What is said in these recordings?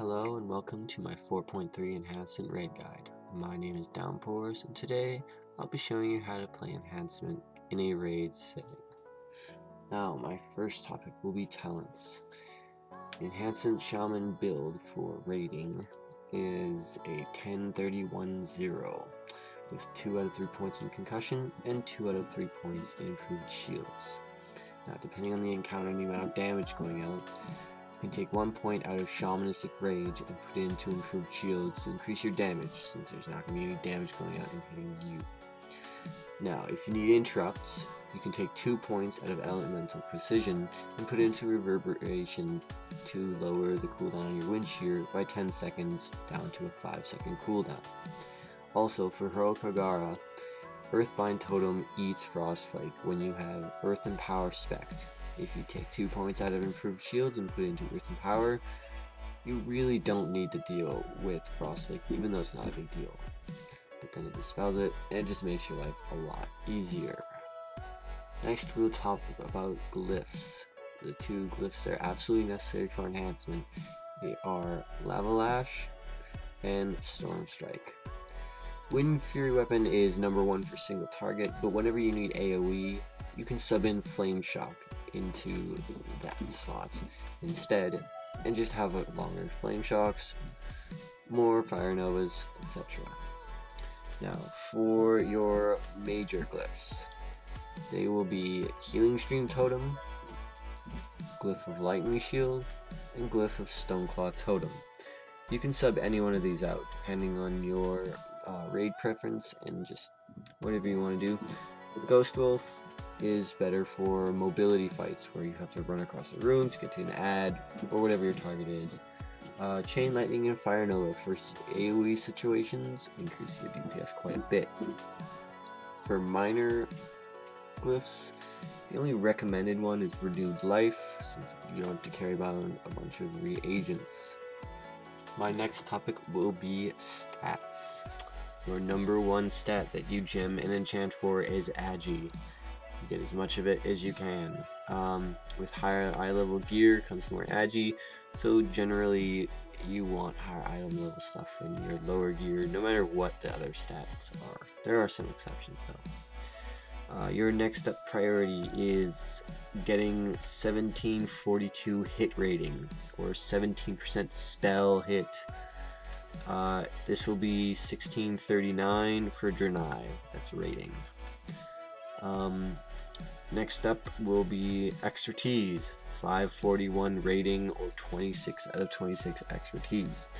Hello and welcome to my 4.3 Enhancement Raid Guide. My name is Downpours and today I'll be showing you how to play Enhancement in a raid setting. Now my first topic will be talents. The Enhancement Shaman build for raiding is a 10-30-1-0 with 2 out of 3 points in concussion and 2 out of 3 points in improved shields. Now depending on the encounter and the amount of damage going out, you can take 1 point out of Shamanistic Rage and put it into improved shields to increase your damage, since there's not going to be any damage going out and hitting you. Now, if you need interrupts, you can take 2 points out of Elemental Precision and put it into Reverberation to lower the cooldown on your wind shear by 10 seconds down to a 5-second cooldown. Also, for Heroic Hagara, Earthbind Totem eats Frostbite when you have Earth and Power spec'd. If you take 2 points out of improved shields and put it into Earth and Power, you really don't need to deal with Frostbite, even though it's not a big deal. But then it dispels it, and it just makes your life a lot easier. Next, we'll talk about glyphs. The 2 glyphs that are absolutely necessary for enhancement. They are Lava Lash and Storm Strike. Wind Fury weapon is number 1 for single target, but whenever you need AoE, you can sub in Flame Shock into that slot instead, and just have longer Flame Shocks, more Fire Novas, etc. Now, for your major glyphs, they will be Healing Stream Totem, Glyph of Lightning Shield, and Glyph of Stoneclaw Totem. You can sub any one of these out depending on your raid preference and just whatever you want to do. Ghost Wolf is better for mobility fights where you have to run across the room to get to an ad or whatever your target is. Chain Lightning and Fire Nova for AoE situations increase your DPS quite a bit. For minor glyphs, the only recommended one is Renewed Life, since you don't have to carry around a bunch of reagents. My next topic will be stats. Your number 1 stat that you gem and enchant for is Agi. You get as much of it as you can. With higher eye level gear comes more Agi, so generally you want higher item level stuff in your lower gear, no matter what the other stats are. There are some exceptions though. Your next up priority is getting 1742 hit rating, or 17% spell hit. This will be 1639 for Draenei, that's rating. Next up will be Expertise, 541 rating or 26 out of 26 expertise.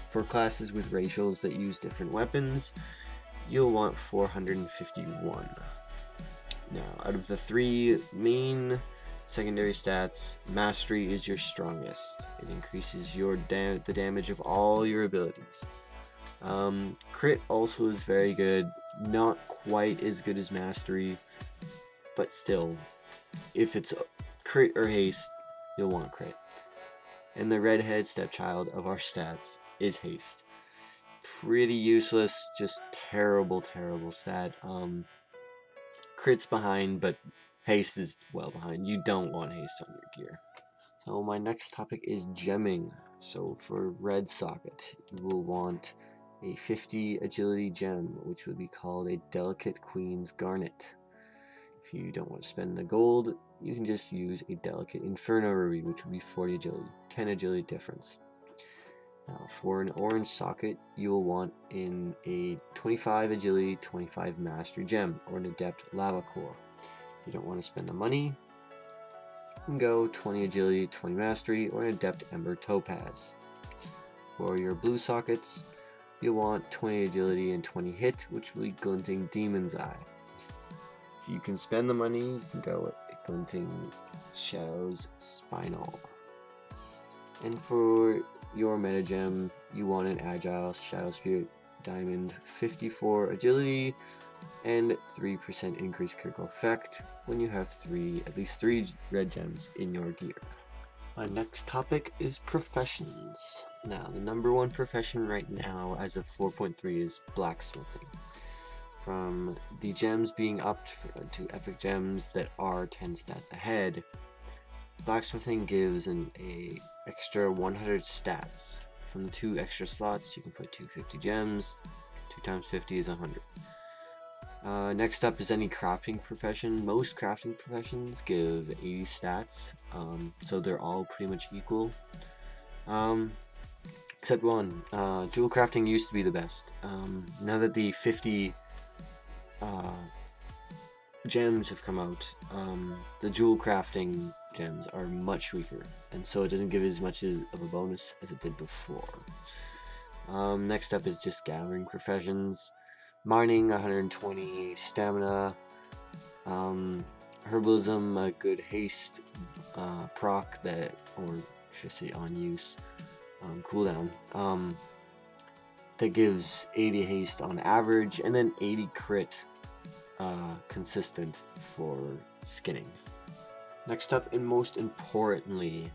For classes with racials that use different weapons, you'll want 451. Now, out of the 3 main secondary stats, Mastery is your strongest. It increases your the damage of all your abilities. Crit also is very good, not quite as good as Mastery, but still, if it's crit or haste, you'll want crit. And the redhead stepchild of our stats is haste. Pretty useless, just terrible stat. Crit's behind, but haste is well behind. You don't want haste on your gear. So my next topic is gemming. So for red socket, you will want a 50 agility gem, which would be called a Delicate Queen's Garnet. If you don't want to spend the gold, you can just use a Delicate Inferno Ruby, which would be 40 agility, 10 agility difference. Now, for an orange socket, you will want in a 25 agility, 25 mastery gem, or an adept lava core. If you don't want to spend the money, you can go 20 agility, 20 mastery, or an adept ember topaz. For your blue sockets, you'll want 20 agility and 20 hit, which will be Glinting Demon's Eye. If you can spend the money, you can go with Glinting Shadows Spinal. And for your meta gem, you want an Agile Shadow Spirit Diamond, 54 agility and 3% increased critical effect when you have at least 3 red gems in your gear. My next topic is professions. Now, the number 1 profession right now as of 4.3 is blacksmithing. From the gems being upped to epic gems that are 10 stats ahead, blacksmithing gives an extra 100 stats from the 2 extra slots, you can put 250 gems. 2 times 50 is 100. Next up is any crafting profession. Most crafting professions give 80 stats, so they're all pretty much equal. Except one. Jewel crafting used to be the best. Now that the 50 gems have come out, the jewel crafting gems are much weaker, and so it doesn't give as much of a bonus as it did before. Next up is just gathering professions. Mining, 120 stamina. Herbalism, a good haste proc that, or should I say on use, cooldown, that gives 80 haste on average, and then 80 crit consistent for skinning. Next up, and most importantly,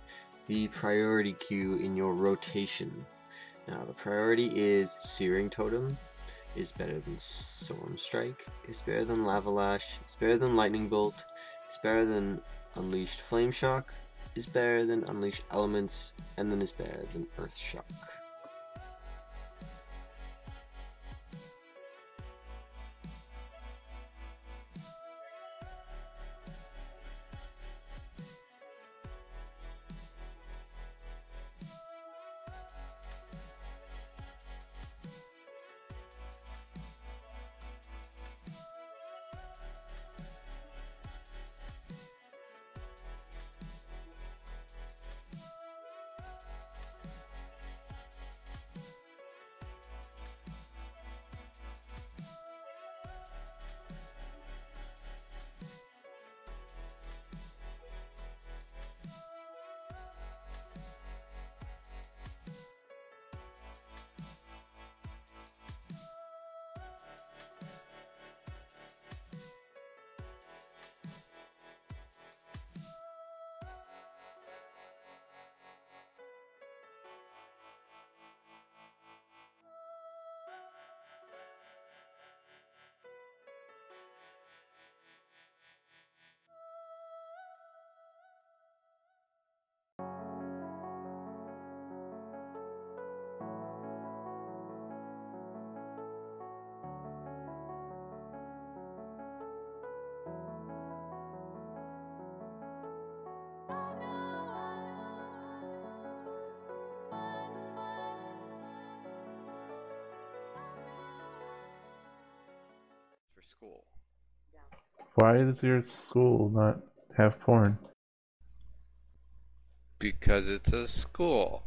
the priority queue in your rotation. Now, the priority is Searing Totem, is better than Storm Strike, is better than Lava Lash, is better than Lightning Bolt, is better than Unleashed Flame Shock, is better than Unleashed Elements, and then is better than Earth Shock. For school. Why does your school not have porn? Because it's a school.